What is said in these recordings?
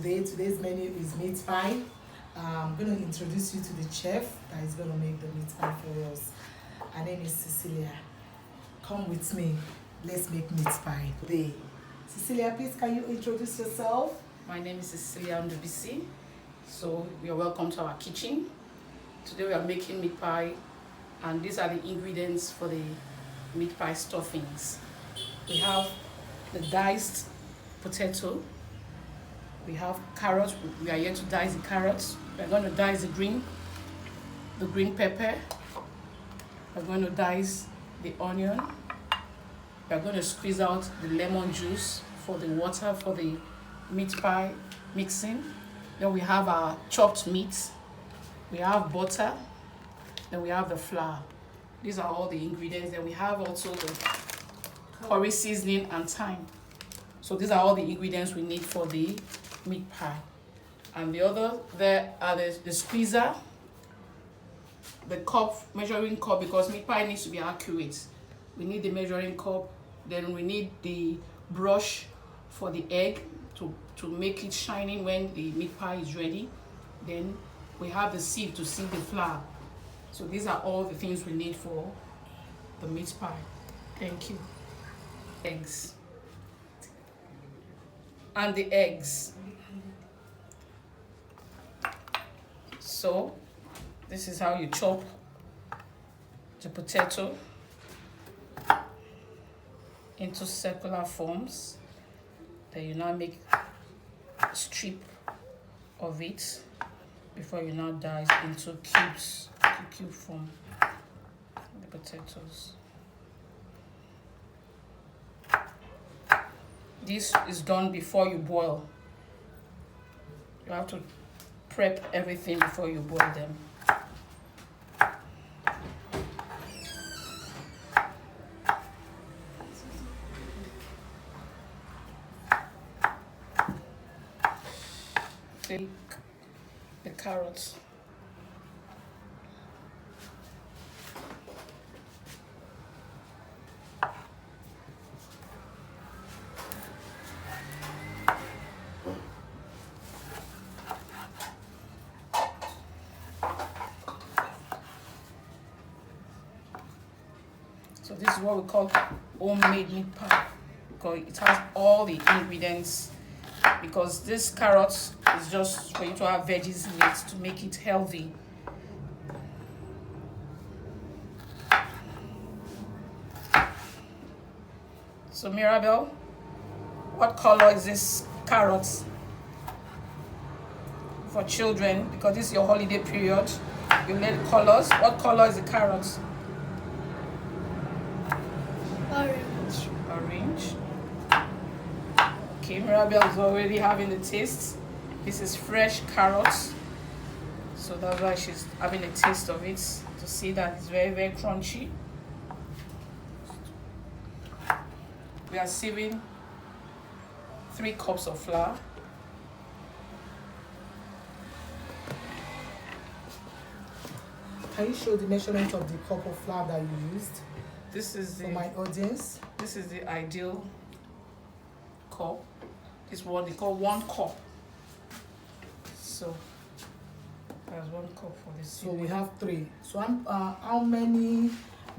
Today's menu is meat pie. I'm going to introduce you to the chef that is going to make the meat pie for us. Her name is Cecilia. Come with me. Let's make meat pie today. Cecilia, please can you introduce yourself? My name is Cecilia Ndubisi. So you're welcome to our kitchen. Today we are making meat pie, and these are the ingredients for the meat pie stuffings. We have the diced potato. We have carrots. We are here to dice the carrots. We are going to dice the green pepper. We're going to dice the onion. We are going to squeeze out the lemon juice for the water for the meat pie mixing. Then we have our chopped meat. We have butter. Then we have the flour. These are all the ingredients. Then we have also the curry seasoning and thyme. So these are all the ingredients we need for the meat pie. And the other there are the squeezer, the cup, measuring cup, because meat pie needs to be accurate. We need the measuring cup. Then we need the brush for the egg to make it shining when the meat pie is ready. Then we have the sieve to sieve the flour. So these are all the things we need for the meat pie. Thank you. Eggs. And the eggs. So this is how you chop the potato into circular forms. Then you now make a strip of it before you now dice into cubes, cube form, the potatoes. This is done before you boil. You have to prep everything before you boil them. Take the carrots. So this is what we call homemade meat pie, because it has all the ingredients. Because this carrots is just for you to have veggies in it to make it healthy. So Mirabel, what color is this carrot for children? Because this is your holiday period. You need colors. What color is the carrot? Orange. Orange. Okay, Mirabel is already having the taste. This is fresh carrots, so that's why she's having a taste of it to see that it's very, very crunchy. We are sieving 3 cups of flour. Can you show the measurement of the cup of flour that you used This is for my audience? This is the ideal cup. This one they call 1 cup. So that's 1 cup for this. So we have 3. So how many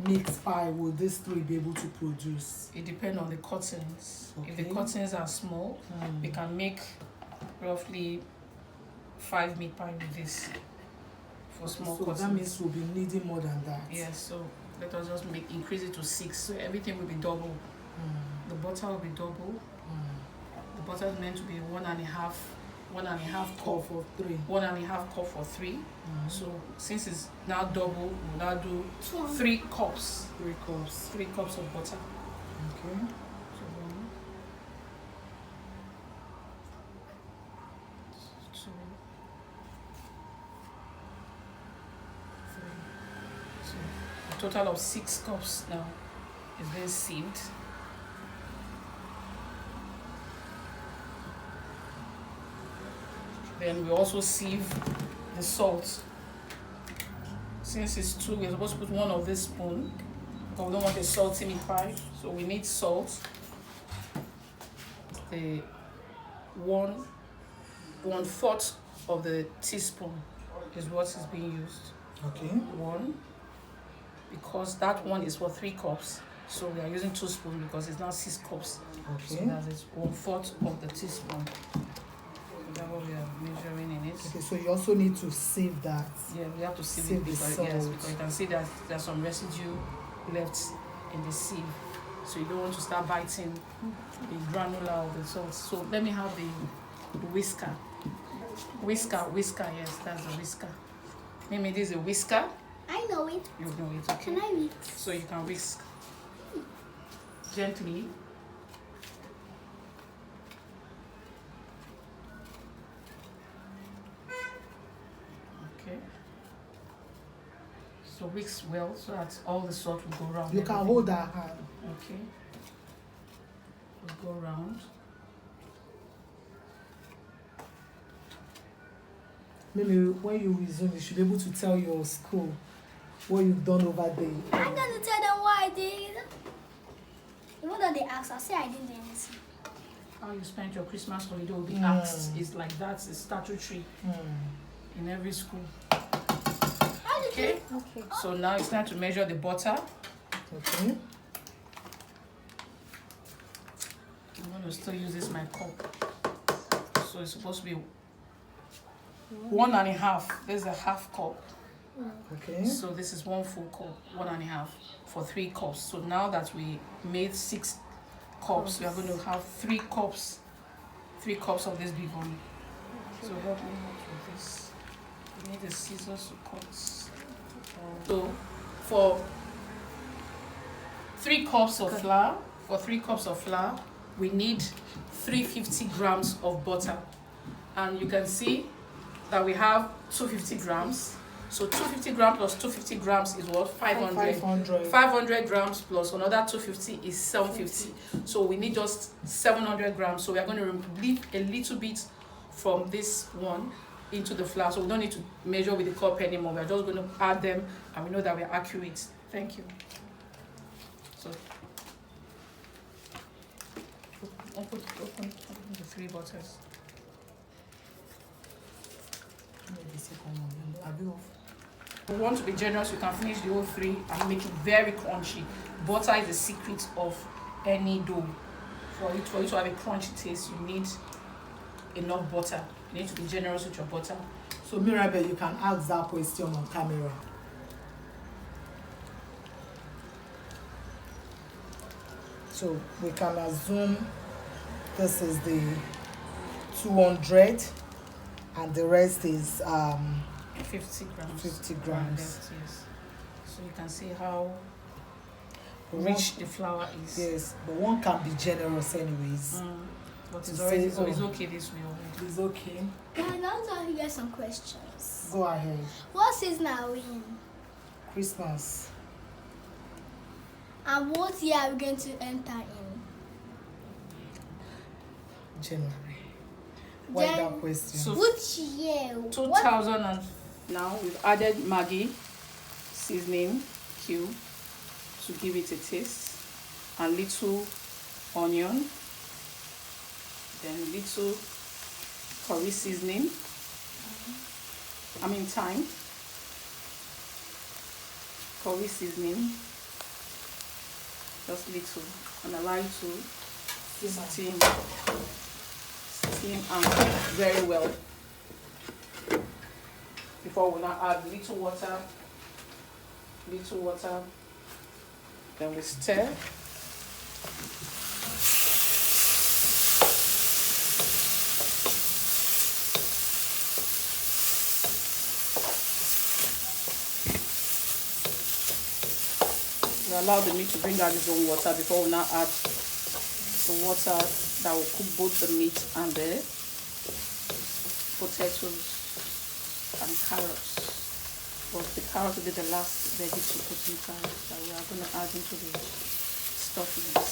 mixed pie will these 3 be able to produce? It depends on the cuttings. Okay. If the cuttings are small, we can make roughly 5 meat pie with this for small So cuttings. that means we'll be needing more than that. Yes, so let us just increase it to 6. So everything will be double. The butter will be double. The butter is meant to be 1.5 cup For 3. 1.5 cup for 3. So since it's now double, we'll now do 3 cups. 3 cups. 3 cups of butter. Okay. So 1, 2, 3. So a total of 6 cups now is being sieved. Then we also sieve the salt. Since it's 2, we're supposed to put 1 of this spoon, but we don't want a salty meat pie, so we need salt. The 1 1/4 of the teaspoon is what is being used. Okay. 1, because that one is for 3 cups. So we are using 2 spoons because it's now 6 cups. So Okay. that is 1/4 of the teaspoon. That's what we are measuring in it. Okay, so you also need to sieve that. Yeah, we have to sieve Sieve it the because, salt. yes, because you can see that there's some residue left in the sieve. So you don't want to start biting the granular of the salt. So let me have the whisker. Whisker, yes, that's the whisker. Mimi, this is a whisker. I know it. You know it, okay? Can I mix? So you can whisk gently. Okay. So whisk well so that all the salt will go around. You can hold that hand. Okay. We'll go around. Maybe when you resume, you should be able to tell your school what you've done over there. I'm gonna tell them what I did. Even though they ask, I'll say I didn't do anything. How you spent your Christmas holiday will be asked. It's like that. It's statutory in every school. How did Okay. you? Okay. So now it's time to measure the butter. Okay. I'm going to still use this my cup. So it's supposed to be 1.5. This is a half cup. Okay. So this is 1 full cup, 1.5 for 3 cups. So now that we made 6 cups, we are going to have 3 cups of this big one. So help me with this. We need the scissors to cut. So for 3 cups of flour, we need 350 grams of butter. And you can see that we have 250 grams. So 250 grams plus 250 grams is what? 500. 500. 500 grams plus another 250 is 750. So we need just 700 grams. So we are going to leave a little bit from this one into the flour. So we don't need to measure with the cup anymore. We are just going to add them and we know that we are accurate. Thank you. So open the 3 butters. If you want to be generous, you can finish the whole 3 and make it very crunchy. Butter is the secret of any dough. For you to have a crunchy taste, you need enough butter. You need to be generous with your butter. So Mirabel, you can ask that question on camera. So we can assume this is the 200 and the rest is 50 grams. 50 grams. Left, yes. So you can see how rich the flour is. Yes, but one can be generous anyways. But To it's already, say, so it's oh. okay this way already. It's okay. I want to get some questions. Go ahead. What season are we in? Christmas. And what year are we going to enter in? January. Why Jan- that question? So Which year? What? 2000 and now we've added Maggi seasoning cube to give it a taste, and little onion, then little curry seasoning, thyme, curry seasoning, just little, and allow it to steam and cook very well before we now add little water, then we stir. We allow the meat to bring out its own water before we now add the water that will cook both the meat and the potatoes and carrots. But the carrots will be the last veggie to put inside that we are going to add into the stuffings.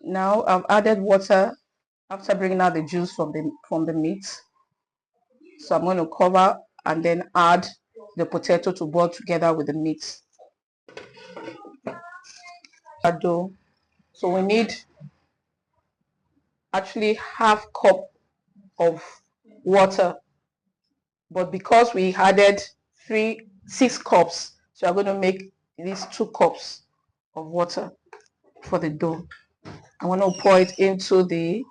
Now I've added water after bringing out the juice from the meat. So I'm going to cover and then add the potato to boil together with the meat. Dough. So we need actually half cup of water, but because we added 6 cups, so I'm going to make these 2 cups of water for the dough. I want to pour it into the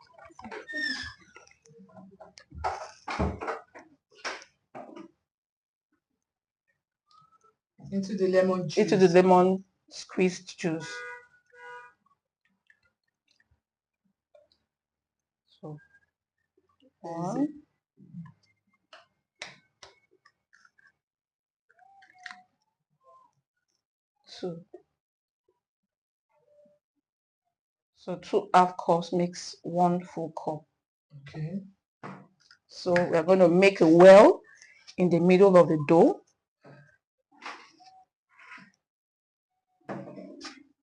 lemon juice. into the lemon squeezed juice. So 1, 2. So 2 half cups makes 1 full cup. Okay. So we're going to make a well in the middle of the dough.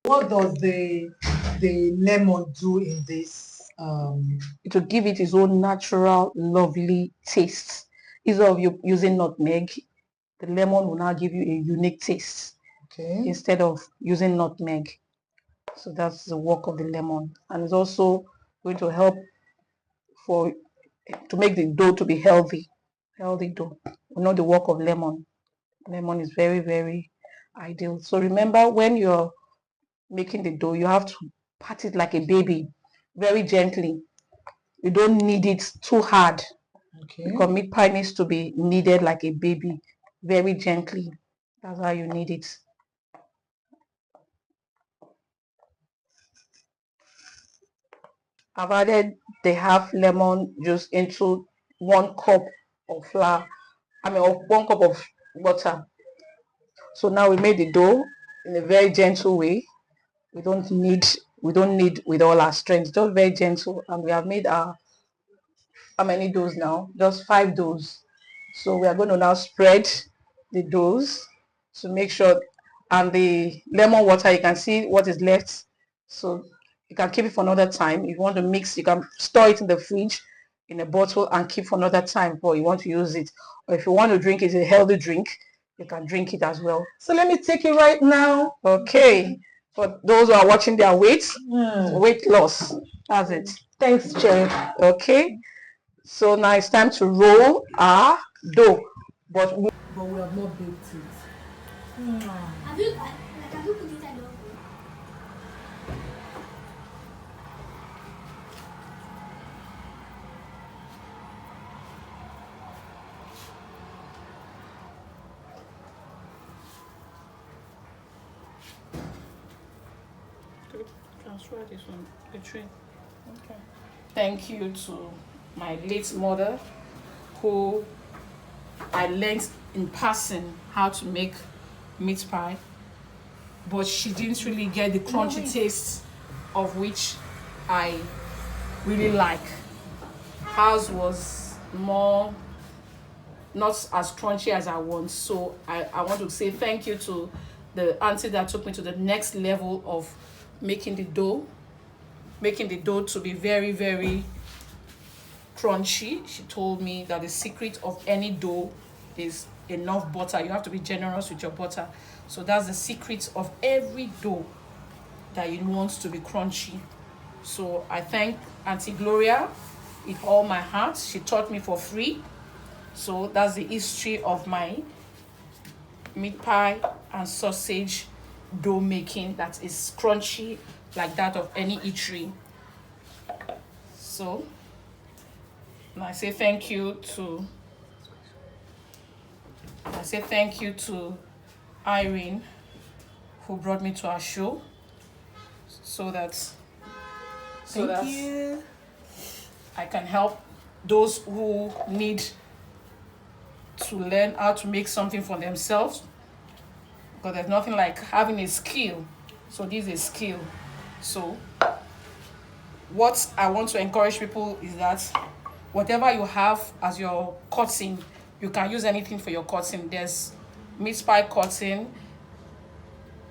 What does the lemon do in this? It will give it its own natural, lovely taste. Instead of you using nutmeg, the lemon will now give you a unique taste. Okay. Instead of using nutmeg. So that's the work of the lemon, and it's also going to help to make the dough to be healthy dough. You know, the work of lemon is very, very ideal. So remember, when you're making the dough, you have to pat it like a baby, very gently. You don't knead it too hard. Okay. Because meat pie needs to be kneaded like a baby, very gently. That's how you knead it. I've added the half lemon juice into 1 cup of flour, of 1 cup of water. So now we made the dough in a very gentle way. We don't need with all our strength, just very gentle. And we have made our, how many doughs now? Just 5 doughs. So we are going to now spread the doughs to make sure, and the lemon water, you can see what is left. So you can keep it for another time. If you want to mix, you can store it in the fridge in a bottle and keep for another time before you want to use it. Or if you want to drink it, a healthy drink, you can drink it as well. So let me take it right now. Okay. For those who are watching their weight loss. That's it. Thanks, Chef. Okay. So now it's time to roll our dough. But we have not baked it. Have you put it inside the oven? transfer this one, the tray. Okay. Thank you to my late mother, who I learned in passing how to make meat pie, but she didn't really get the crunchy taste of which I really like. Hers was more not as crunchy as I want. So I want to say thank you to the auntie that took me to the next level of making the dough to be very, very crunchy. She told me that the secret of any dough is enough butter. You have to be generous with your butter. So that's the secret of every dough, that you want to be crunchy. So I thank Auntie Gloria with all my heart. She taught me for free. So that's the history of my meat pie and sausage dough making that is crunchy like that of any eatery. So I say thank you to Irene, who brought me to our show, so that I can help those who need to learn how to make something for themselves, because there's nothing like having a skill. So this is a skill. So what I want to encourage people is that whatever you have as your cutting, you can use anything for your cutting. There's meat pie cutting,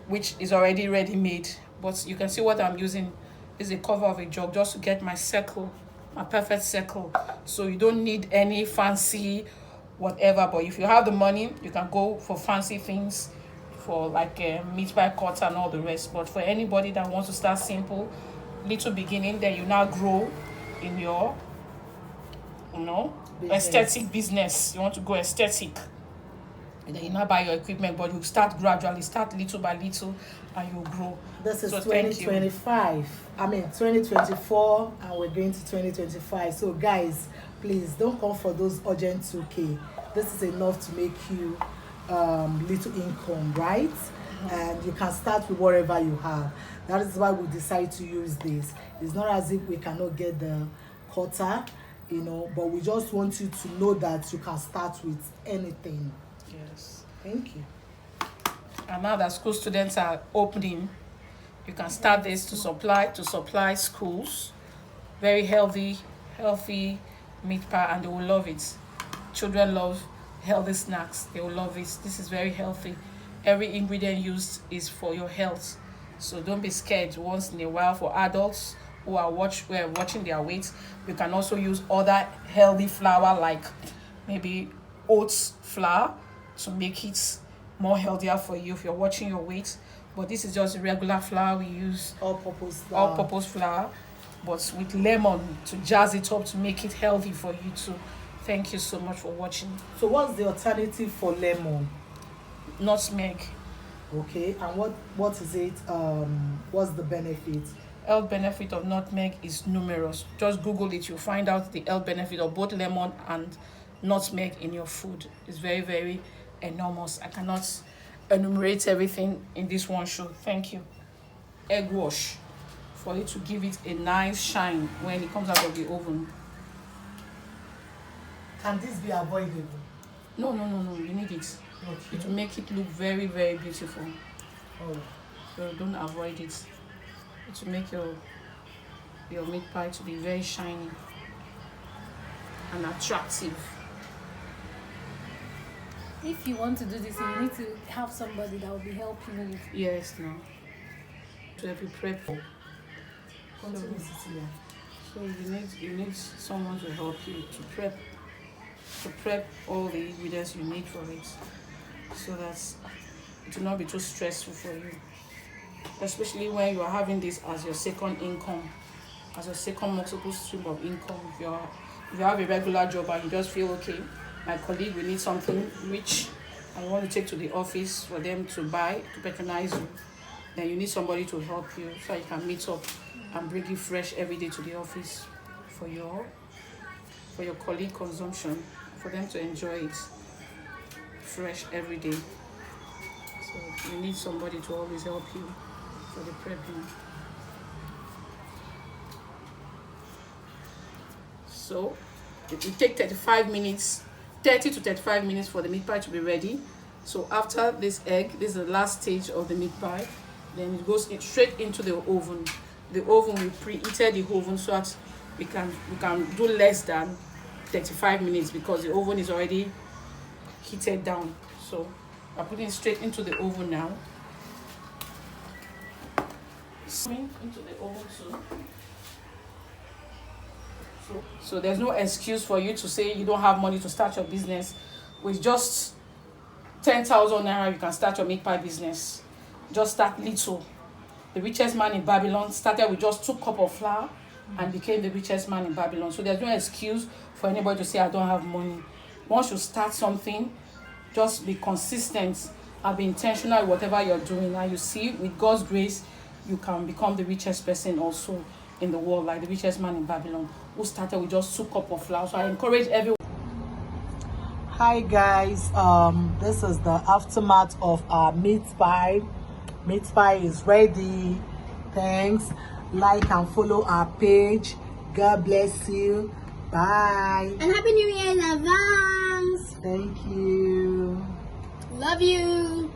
which is already ready made, but you can see what I'm using is a cover of a jug just to get my circle, my perfect circle. So you don't need any fancy whatever. But if you have the money, you can go for fancy things, for like a meat pie cutter and all the rest. But for anybody that wants to start simple, little beginning, then you now grow in your, aesthetic business. You want to go aesthetic, and then you now buy your equipment, but you start gradually, start little by little, and you grow. This is So thank you. 2025. I mean 2024, and we're going to 2025. So guys, please don't come for those urgent 2K. This is enough to make you little income, right? And you can start with whatever you have. That is why we decide to use this. It's not as if we cannot get the cutter, but we just want you to know that you can start with anything. Yes. Thank you. And now that school students are opening, you can start this to supply schools. Very healthy meat pie, and they will love it. Children love healthy snacks. They will love it. This is very healthy. Every ingredient used is for your health. So don't be scared. Once in a while, for adults who are watching their weight, you can also use other healthy flour, like maybe oats flour, to make it more healthier for you if you're watching your weight. But this is just regular flour. We use all-purpose flour, but with lemon to jazz it up to make it healthy for you too. Thank you so much for watching. So what's the alternative for lemon? Nutmeg. Okay, and what is it? What's the benefit? Health benefit of nutmeg is numerous. Just Google it, you'll find out the health benefit of both lemon and nutmeg in your food. It's very, very enormous. I cannot enumerate everything in this one show. Thank you. Egg wash, for it to give it a nice shine when it comes out of the oven. Can this be avoidable? No, you need it. Okay. It will make it look very, very beautiful. Oh. So don't avoid it. It will make your meat pie to be very shiny and attractive. If you want to do this, you need to have somebody that will be helping you. Yes, no. To help you prep. Continue, Cecilia. So you need someone to help you to prep all the ingredients you need for it, so that it will not be too stressful for you. Especially when you are having this as your second income, as your second multiple stream of income. If you have a regular job and you just feel, okay, my colleague will need something which I want to take to the office for them to buy, to patronize you, then you need somebody to help you so you can meet up and bring it fresh every day to the office for your colleague consumption, for them to enjoy it fresh every day. So you need somebody to always help you for the prepping. So it will take 30 to 35 minutes for the meat pie to be ready. So after this egg, this is the last stage of the meat pie, then it goes straight into the oven. The oven, we preheated the oven so that we can do less than 35 minutes because the oven is already heated down. So I'm putting it straight into the oven now. Into the oven too. So there's no excuse for you to say you don't have money to start your business. With just 10,000 naira, you can start your meat pie business. Just start little. The richest man in Babylon started with just 2 cups of flour and became the richest man in Babylon. So there's no excuse for anybody to say I don't have money. Once you start something, just be consistent and be intentional with whatever you're doing. And you see, with God's grace, you can become the richest person also in the world, like the richest man in Babylon, who started with just 2 cups of flour. So I encourage everyone. Hi guys, this is the aftermath of our meat pie. Meat pie is ready. Thanks. Like and follow our page. God bless you. Bye. And Happy New Year in advance. Thank you. Love you.